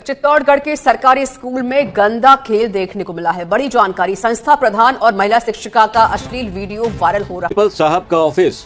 चित्तौड़गढ़ के सरकारी स्कूल में गंदा खेल देखने को मिला है। बड़ी जानकारी, संस्था प्रधान और महिला शिक्षिका का अश्लील वीडियो वायरल हो रहा है। प्रिंसिपल साहब का ऑफिस,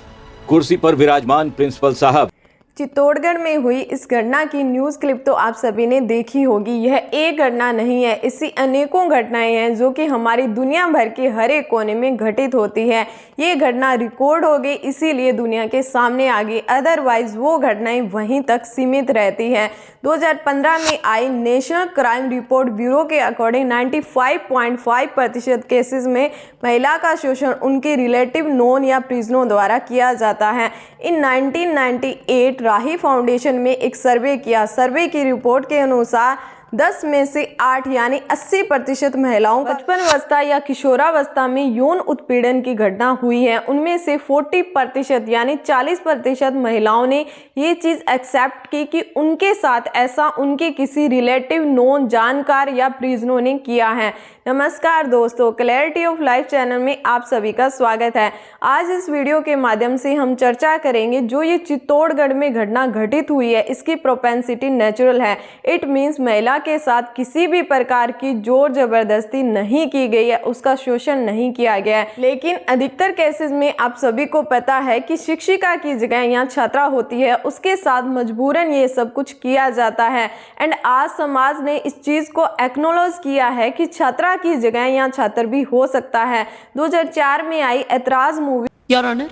कुर्सी पर विराजमान प्रिंसिपल साहब। चित्तौड़गढ़ में हुई इस घटना की न्यूज़ क्लिप तो आप सभी ने देखी होगी। यह एक घटना नहीं है, ऐसी अनेकों घटनाएं हैं जो कि हमारी दुनिया भर के हर एक कोने में घटित होती है। ये घटना रिकॉर्ड हो गई, इसीलिए दुनिया के सामने आ गई, अदरवाइज वो घटनाएं वहीं तक सीमित रहती है। 2015 में आई नेशनल क्राइम रिपोर्ट ब्यूरो के अकॉर्डिंग 95.5% केसेस में महिला का शोषण उनके रिलेटिव, नोन या प्रिजनरों द्वारा किया जाता है। इन 1998 राही फाउंडेशन में एक सर्वे किया। सर्वे की रिपोर्ट के अनुसार 10 में से 8 यानी 80% महिलाओं बचपन अवस्था या किशोरावस्था में यौन उत्पीड़न की घटना हुई है। उनमें से 40% यानी 40% महिलाओं ने ये चीज़ एक्सेप्ट की कि उनके साथ ऐसा उनके किसी रिलेटिव, नोन, जानकार या प्रिजनरों ने किया है। नमस्कार दोस्तों, क्लैरिटी ऑफ लाइफ चैनल में आप सभी का स्वागत है। आज इस वीडियो के माध्यम से हम चर्चा करेंगे जो ये चित्तौड़गढ़ में घटना घटित हुई है, इसकी प्रोपेंसिटी नेचुरल है। इट मीन्स महिला के साथ किसी भी प्रकार की जोर जबरदस्ती नहीं की गई है, उसका शोषण नहीं किया गया है। लेकिन अधिकतर केसेस में आप सभी को पता है कि शिक्षिका की जगह यहाँ छात्रा होती है, उसके साथ मजबूरन ये सब कुछ किया जाता है। एंड आज समाज ने इस चीज़ को एक्नोलॉज किया है कि छात्रा की जगह यहाँ छात्र भी हो सकता है। 2004 में आई ऐतराज मूवी। योर ऑनर,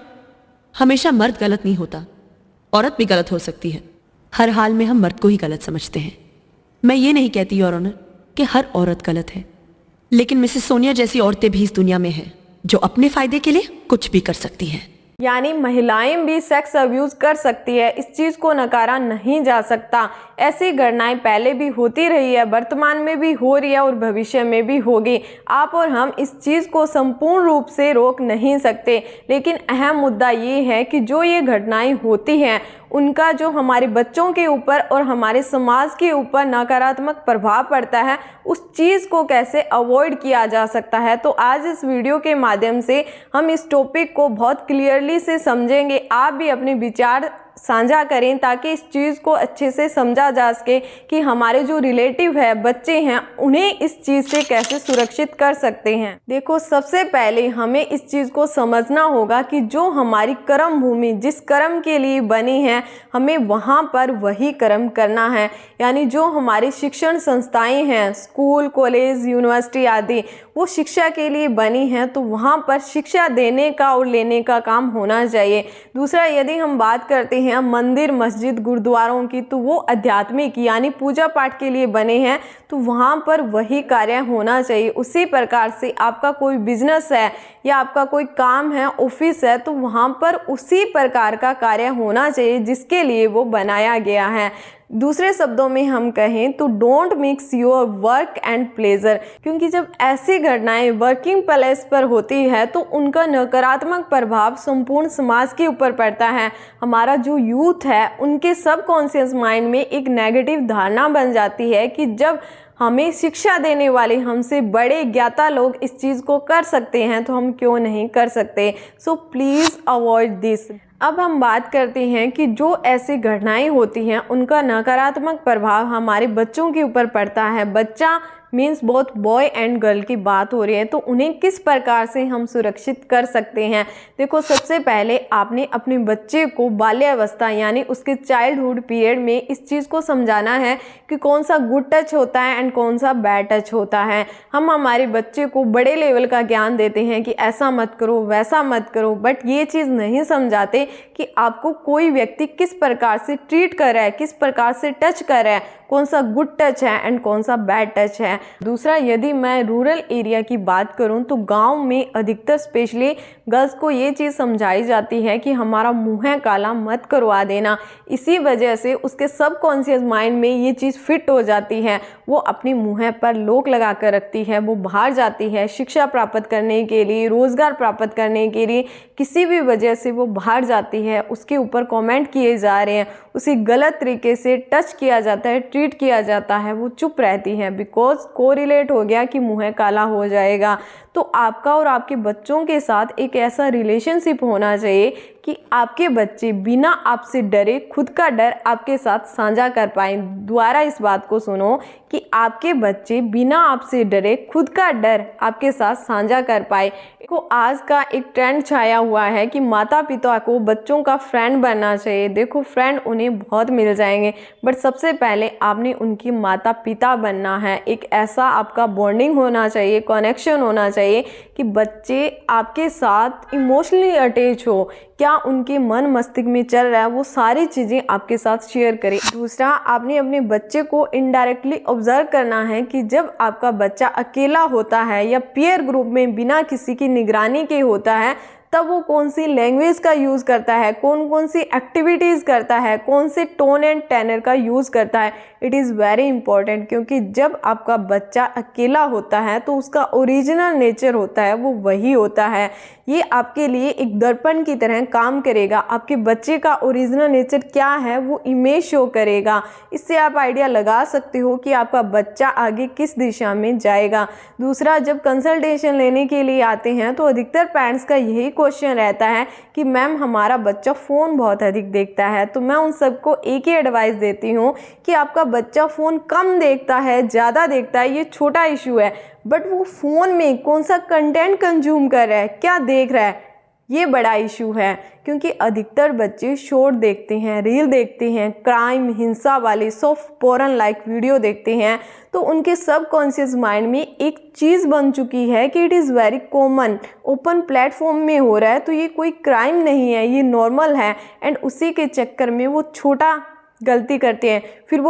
हमेशा मर्द गलत नहीं होता, औरत भी गलत हो सकती है। हर हाल में हम मर्द को ही गलत समझते हैं। मैं ये नहीं कहती योर ऑनर कि हर औरत गलत है, लेकिन मिसेस सोनिया जैसी औरतें भी इस दुनिया में हैं जो अपने फायदे के लिए कुछ भी कर सकती हैं। यानी महिलाएं भी सेक्स अब्यूज कर सकती है, इस चीज़ को नकारा नहीं जा सकता। ऐसी घटनाएं पहले भी होती रही है, वर्तमान में भी हो रही है और भविष्य में भी होगी। आप और हम इस चीज़ को संपूर्ण रूप से रोक नहीं सकते, लेकिन अहम मुद्दा ये है कि जो ये घटनाएं होती हैं उनका जो हमारे बच्चों के ऊपर और हमारे समाज के ऊपर नकारात्मक प्रभाव पड़ता है, उस चीज़ को कैसे अवॉइड किया जा सकता है। तो आज इस वीडियो के माध्यम से हम इस टॉपिक को बहुत क्लियरली से समझेंगे। आप भी अपने विचार साझा करें ताकि इस चीज़ को अच्छे से समझा जा सके कि हमारे जो रिलेटिव है, बच्चे हैं, उन्हें इस चीज़ से कैसे सुरक्षित कर सकते हैं। देखो, सबसे पहले हमें इस चीज़ को समझना होगा कि जो हमारी कर्म भूमि जिस कर्म के लिए बनी है, हमें वहाँ पर वही कर्म करना है। यानी जो हमारी शिक्षण संस्थाएं हैं, स्कूल, कॉलेज, यूनिवर्सिटी आदि, वो शिक्षा के लिए बनी हैं, तो वहाँ पर शिक्षा देने का और लेने का काम होना चाहिए। दूसरा, यदि हम बात करते हैं मंदिर, मस्जिद, गुरुद्वारों की, तो वो आध्यात्मिक यानी पूजा पाठ के लिए बने हैं, तो वहाँ पर वही कार्य होना चाहिए। उसी प्रकार से आपका कोई बिजनेस है या आपका कोई काम है, ऑफिस है, तो वहाँ पर उसी प्रकार का कार्य होना चाहिए जिसके लिए वो बनाया गया है। दूसरे शब्दों में हम कहें तो don't mix your work and pleasure, क्योंकि जब ऐसी घटनाएं वर्किंग प्लेस पर होती है तो उनका नकारात्मक प्रभाव संपूर्ण समाज के ऊपर पड़ता है। हमारा जो यूथ है उनके सबकॉन्शियस माइंड में एक नेगेटिव धारणा बन जाती है कि जब हमें शिक्षा देने वाले, हमसे बड़े ज्ञाता लोग इस चीज़ को कर सकते हैं तो हम क्यों नहीं कर सकते। So please avoid this. अब हम बात करते हैं कि जो ऐसी घटनाएं होती हैं उनका नकारात्मक प्रभाव हमारे बच्चों के ऊपर पड़ता है। बच्चा means both boy and girl की बात हो रही है, तो उन्हें किस प्रकार से हम सुरक्षित कर सकते हैं। देखो, सबसे पहले आपने अपने बच्चे को बाल्यावस्था यानी उसके चाइल्डहुड पीरियड में इस चीज़ को समझाना है कि कौन सा गुड टच होता है एंड कौन सा बैड टच होता है। हम हमारे बच्चे को बड़े लेवल का ज्ञान देते हैं कि ऐसा मत करो, वैसा मत करो, बट ये चीज़ नहीं समझाते कि आपको कोई व्यक्ति किस प्रकार से ट्रीट कर रहा है, किस प्रकार से टच कर रहा है, कौन सा गुड टच है एंड कौन सा बैड टच है। दूसरा, यदि मैं रूरल एरिया की बात करूं तो गांव में अधिकतर स्पेशली गर्ल्स को ये चीज़ समझाई जाती है कि हमारा मुंह है काला मत करवा देना। इसी वजह से उसके सबकॉन्शियस माइंड में ये चीज़ फिट हो जाती है, वो अपनी मुंह पर लोक लगा कर रखती है। वो बाहर जाती है शिक्षा प्राप्त करने के लिए, रोज़गार प्राप्त करने के लिए, किसी भी वजह से वो बाहर जाती है, उसके ऊपर कमेंट किए जा रहे हैं, उसे गलत तरीके से टच किया जाता है, ट्रीट किया जाता है, वो चुप रहती है बिकॉज कोरिलेट हो गया कि मुँह काला हो जाएगा। तो आपका और आपके बच्चों के साथ एक ऐसा रिलेशनशिप होना चाहिए कि आपके बच्चे बिना आपसे डरे खुद का डर आपके साथ साझा कर पाएँ। दोबारा इस बात को सुनो कि आपके बच्चे बिना आपसे डरे खुद का डर आपके साथ साझा कर पाए। देखो, आज का एक ट्रेंड छाया हुआ है कि माता पिता को बच्चों का फ्रेंड बनना चाहिए। देखो, फ्रेंड उन्हें बहुत मिल जाएंगे, बट सबसे पहले आपने उनकी माता पिता बनना है। एक ऐसा आपका बॉन्डिंग होना चाहिए, कनेक्शन होना चाहिए कि बच्चे आपके साथ इमोशनली अटैच हो। क्या उनके मन मस्तिष्क में चल रहा है वो सारी चीज़ें आपके साथ शेयर करें। दूसरा, आपने अपने बच्चे को इनडायरेक्टली ऑब्जर्व करना है कि जब आपका बच्चा अकेला होता है या पीयर ग्रुप में बिना किसी की निगरानी के होता है, तब वो कौन सी लैंग्वेज का यूज़ करता है, कौन कौन सी एक्टिविटीज़ करता है, कौन से टोन एंड टेनर का यूज़ करता है। इट इज़ वेरी इंपॉर्टेंट, क्योंकि जब आपका बच्चा अकेला होता है तो उसका ओरिजिनल नेचर होता है वो वही होता है। ये आपके लिए एक दर्पण की तरह काम करेगा। आपके बच्चे का ओरिजिनल नेचर क्या है वो इमेज शो करेगा। इससे आप आइडिया लगा सकते हो कि आपका बच्चा आगे किस दिशा में जाएगा। दूसरा, जब कंसल्टेशन लेने के लिए आते हैं तो अधिकतर पेरेंट्स का यही क्वेश्चन रहता है कि मैम हमारा बच्चा फ़ोन बहुत अधिक देखता है। तो मैं उन सबको एक ही एडवाइस देती हूँ कि आपका बच्चा फ़ोन कम देखता है, ज़्यादा देखता है, ये छोटा इशू है, बट वो फ़ोन में कौन सा कंटेंट कंज्यूम कर रहा है, क्या देख रहा है, ये बड़ा इशू है। क्योंकि अधिकतर बच्चे शॉर्ट देखते हैं, रील देखते हैं, क्राइम, हिंसा वाले सॉफ्ट पोर्न लाइक वीडियो देखते हैं, तो उनके सबकॉन्शियस माइंड में एक चीज़ बन चुकी है कि it is very common, open platform में हो रहा है तो ये कोई क्राइम नहीं है, ये नॉर्मल है। एंड उसी के चक्कर में वो छोटा गलती करते हैं, फिर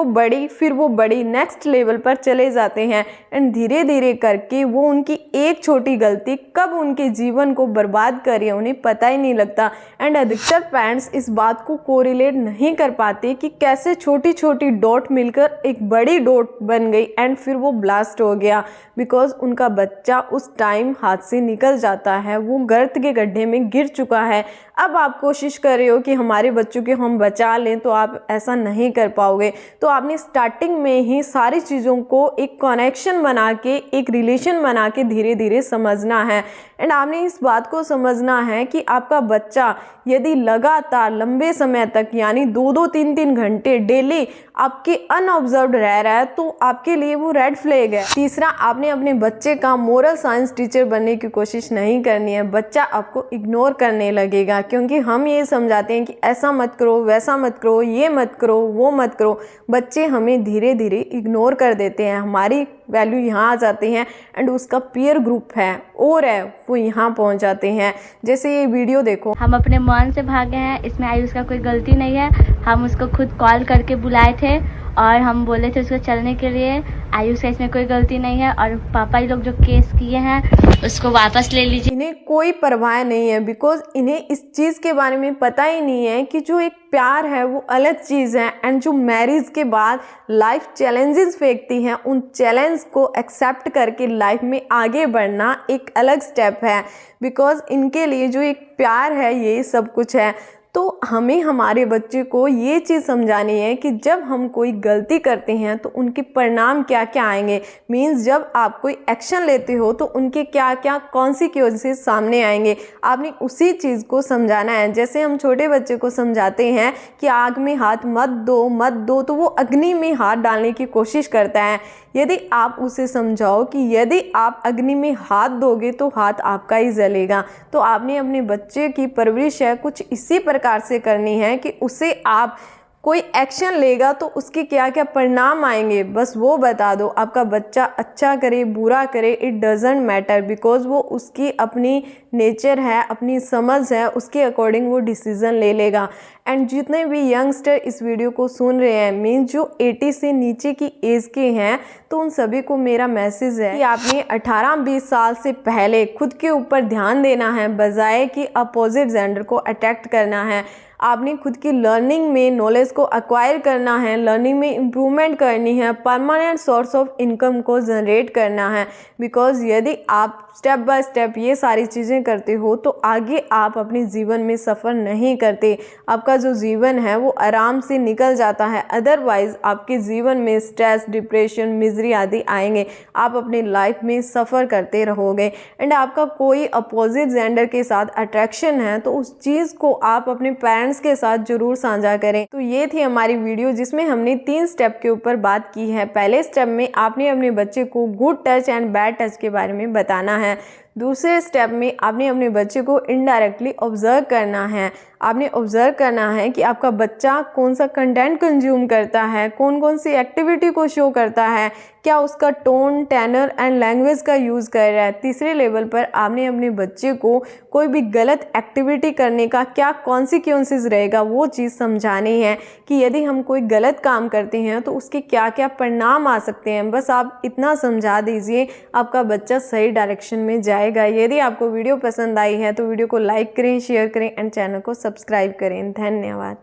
वो बड़ी नेक्स्ट लेवल पर चले जाते हैं। एंड धीरे धीरे करके वो उनकी एक छोटी गलती कब उनके जीवन को बर्बाद कर रही है उन्हें पता ही नहीं लगता। एंड अधिकतर पेरेंट्स इस बात को कोरिलेट नहीं कर पाते कि कैसे छोटी छोटी डॉट मिलकर एक बड़ी डॉट बन गई एंड फिर वो ब्लास्ट हो गया, बिकॉज उनका बच्चा उस टाइम हाथ से निकल जाता है, वो गर्त के गड्ढे में गिर चुका है। अब आप कोशिश कर रहे हो कि हमारे बच्चों के हम बचा लें, तो आप ऐसा नहीं कर पाओगे। तो आपने स्टार्टिंग में ही सारी चीज़ों को एक कनेक्शन बना के, एक रिलेशन बना के धीरे धीरे समझना है। एंड आपने इस बात को समझना है कि आपका बच्चा यदि लगातार लंबे समय तक यानी 2-2, 3-3 घंटे डेली आपके अनऑब्जर्व्ड रह रहा है तो आपके लिए वो रेड फ्लैग है। तीसरा, आपने अपने बच्चे का मोरल साइंस टीचर बनने की कोशिश नहीं करनी है। बच्चा आपको इग्नोर करने लगेगा, क्योंकि हम ये समझाते हैं कि ऐसा मत करो, वैसा मत करो, ये मत करो, वो मत करो। बच्चे हमें धीरे धीरे इग्नोर कर देते हैं, हमारी वैल्यू यहाँ आ जाती हैं एंड उसका पीयर ग्रुप है और है वो यहाँ पहुँच जाते हैं। जैसे ये वीडियो देखो, हम अपने मन से भागे हैं, इसमें आयुष का कोई गलती नहीं है। हम उसको खुद कॉल करके बुलाए थे और हम बोले थे उसको चलने के लिए। आयुष का इसमें कोई गलती नहीं है और पापा ये लोग जो केस किए हैं उसको वापस ले लीजिए। इन्हें कोई परवाह नहीं है, बिकॉज इन्हें इस चीज़ के बारे में पता ही नहीं है कि जो एक प्यार है वो अलग चीज़ है एंड जो मैरिज के बाद लाइफ चैलेंजेस फेंकती हैं, उन चैलेंज को एक्सेप्ट करके लाइफ में आगे बढ़ना एक अलग स्टेप है। बिकॉज इनके लिए जो एक प्यार है ये सब कुछ है। तो हमें हमारे बच्चे को ये चीज़ समझानी है कि जब हम कोई गलती करते हैं तो उनके परिणाम क्या क्या आएंगे। मीन्स जब आप कोई एक्शन लेते हो तो उनके क्या क्या कॉन्सिक्वेंसेस सामने आएंगे। आपने उसी चीज़ को समझाना है। जैसे हम छोटे बच्चे को समझाते हैं कि आग में हाथ मत दो, तो वो अग्नि में हाथ डालने की कोशिश करता है। यदि आप उसे समझाओ कि यदि आप अग्नि में हाथ दोगे तो हाथ आपका ही जलेगा। तो आपने अपने बच्चे की परवरिश है कुछ इसी प्रकार से करनी है कि उसे आप कोई एक्शन लेगा तो उसके क्या क्या परिणाम आएंगे बस वो बता दो। आपका बच्चा अच्छा करे बुरा करे इट डजेंट मैटर, बिकॉज वो उसकी अपनी नेचर है, अपनी समझ है, उसके अकॉर्डिंग वो डिसीज़न ले लेगा। एंड जितने भी यंगस्टर इस वीडियो को सुन रहे हैं, मीन्स जो 80 से नीचे की एज के हैं, तो उन सभी को मेरा मैसेज है कि आपने 18-20 साल से पहले खुद के ऊपर ध्यान देना है बजाय कि अपोजिट जेंडर को अट्रैक्ट करना है। आपने खुद की लर्निंग में नॉलेज को एक्वायर करना है, लर्निंग में इम्प्रूवमेंट करनी है, परमानेंट सोर्स ऑफ इनकम को जनरेट करना है। बिकॉज यदि आप स्टेप बाय स्टेप ये सारी चीज़ें करते हो तो आगे आप अपने जीवन में सफ़र नहीं करते। आपका जो जीवन है वो आराम से निकल जाता है। अदरवाइज़ आपके जीवन में स्ट्रेस, डिप्रेशन, मिजरी आदि आएंगे। आप अपनी लाइफ में सफ़र करते रहोगे। एंड आपका कोई अपोजिट जेंडर के साथ अट्रैक्शन है तो उस चीज़ को आप अपने पेरेंट्स के साथ ज़रूर साझा करें। तो ये थी हमारी वीडियो जिसमें हमने 3 स्टेप के ऊपर बात की है। पहले स्टेप में आपने अपने बच्चे को good touch and bad touch के बारे में बताना है। दूसरे स्टेप में आपने अपने बच्चे को इनडायरेक्टली ऑब्जर्व करना है। आपने ऑब्जर्व करना है कि आपका बच्चा कौन सा कंटेंट कंज्यूम करता है, कौन कौन सी एक्टिविटी को शो करता है, क्या उसका टोन, टेनर एंड लैंग्वेज का यूज़ कर रहा है। तीसरे लेवल पर आपने अपने बच्चे को कोई भी गलत एक्टिविटी करने का क्या कॉन्सिक्वेंसेस रहेगा वो चीज़ समझानी है कि यदि हम कोई गलत काम करते हैं तो उसके क्या क्या परिणाम आ सकते हैं। बस आप इतना समझा दीजिए, आपका बच्चा सही डायरेक्शन में जाएगा। यदि आपको वीडियो पसंद आई है तो वीडियो को लाइक करें, शेयर करें एंड चैनल को सब्सक्राइब करें। धन्यवाद।